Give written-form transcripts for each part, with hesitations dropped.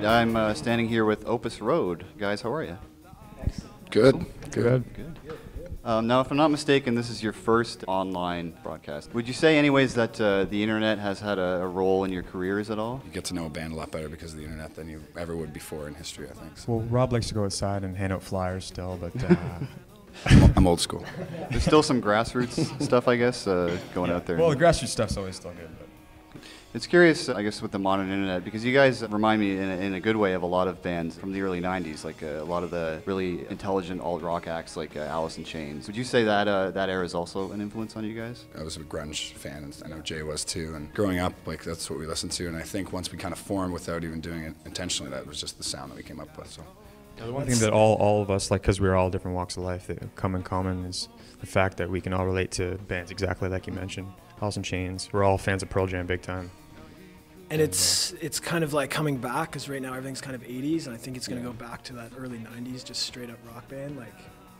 I'm standing here with Opus Road. Guys, how are you? Good. Good. Now, if I'm not mistaken, this is your first online broadcast. Would you say anyways that the internet has had a role in your careers at all? You get to know a band a lot better because of the internet than you ever would before in history, I think. So. Well, Rob likes to go outside and hand out flyers still, but... I'm old school. There's still some grassroots stuff, I guess, going out there. Well, the grassroots stuff's always still good. But. It's curious, I guess, with the modern internet, because you guys remind me in a good way of a lot of bands from the early 90s, like a lot of the really intelligent alt-rock acts like Alice in Chains. Would you say that that era is also an influence on you guys? I was a grunge fan, and I know Jay was too, and growing up, like, that's what we listened to, and I think once we kind of formed without even doing it intentionally, that was just the sound that we came up with. So. The one thing that all of us, like, because we're all different walks of life, that come in common is the fact that we can all relate to bands exactly like you mentioned. Alice in Chains. We're all fans of Pearl Jam big time. And it's kind of like coming back, because right now everything's kind of 80s, and I think it's going to go back to that early 90s, just straight up rock band. Like,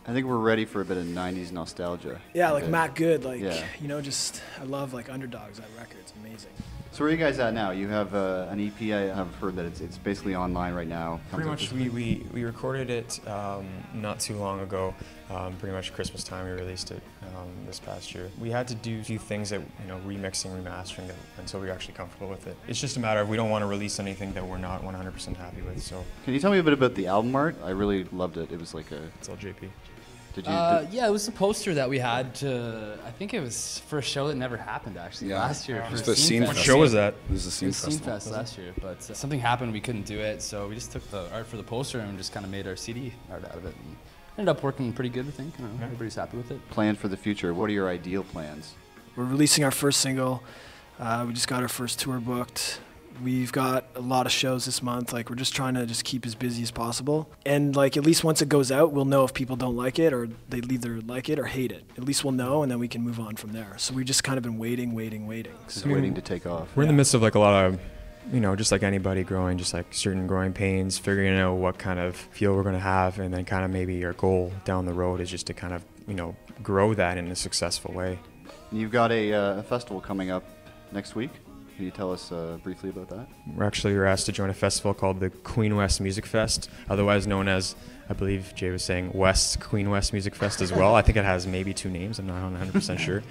I think we're ready for a bit of 90s nostalgia. Yeah, like Matt Good, like, you know, just, I love like Underdogs, that record, it's amazing. So where are you guys at now? You have an EP. I have heard that it's basically online right now. Pretty much, we recorded it not too long ago. Pretty much Christmas time we released it this past year. We had to do a few things that, you know, remixing, remastering until we were actually comfortable with it. It's just a matter of we don't want to release anything that we're not 100% happy with. So. Can you tell me a bit about the album art? I really loved it. It was like a. It's all JP. Yeah, it was the poster that we had to, I think it was for a show that never happened actually last year. It was the Scene Fest. What show was that? It was the Scene Fest last year, but something happened, we couldn't do it, so we just took the art for the poster and just kind of made our CD art out of it. And ended up working pretty good, I think. I don't know, everybody's happy with it. Plan for the future. What are your ideal plans? We're releasing our first single. We just got our first tour booked. We've got a lot of shows this month. Like, we're just trying to just keep as busy as possible. And like, at least once it goes out, we'll know if people don't like it or they either like it or hate it. At least we'll know, and then we can move on from there. So we've just kind of been waiting. Just waiting to take off. We're in the midst of like a lot of, you know, just like anybody growing, just like certain growing pains, figuring out what kind of feel we're going to have, and then kind of maybe our goal down the road is just to kind of, you know, grow that in a successful way. You've got a festival coming up next week. Can you tell us briefly about that? We're asked to join a festival called the Queen West Music Fest, otherwise known as, I believe Jay was saying, Queen West Music Fest as well. I think it has maybe 2 names. I'm not 100% sure.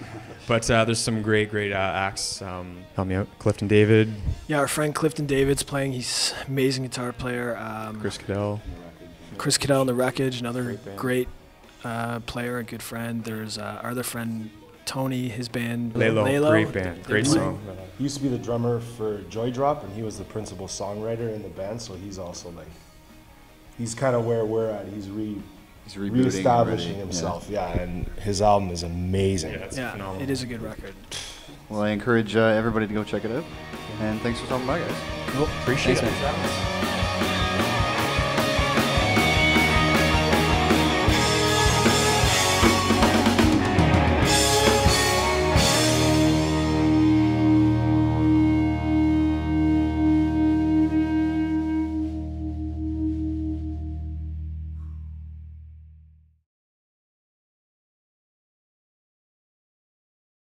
But there's some great acts. Help me out. Clifton David. Yeah, our friend Clifton David's playing. He's an amazing guitar player. Chris Cadell. Chris Cadell in the Wreckage, another great player, a good friend. There's our other friend, Tony, his band. Lalo. Great band. Great song. He used to be the drummer for Joy Drop, and he was the principal songwriter in the band, so he's also like, he's kind of where we're at. He's reestablishing himself, and his album is amazing. Yeah, it is a good record. Well, I encourage everybody to go check it out, and thanks for stopping by, guys. Cool. Appreciate it. Thanks, man.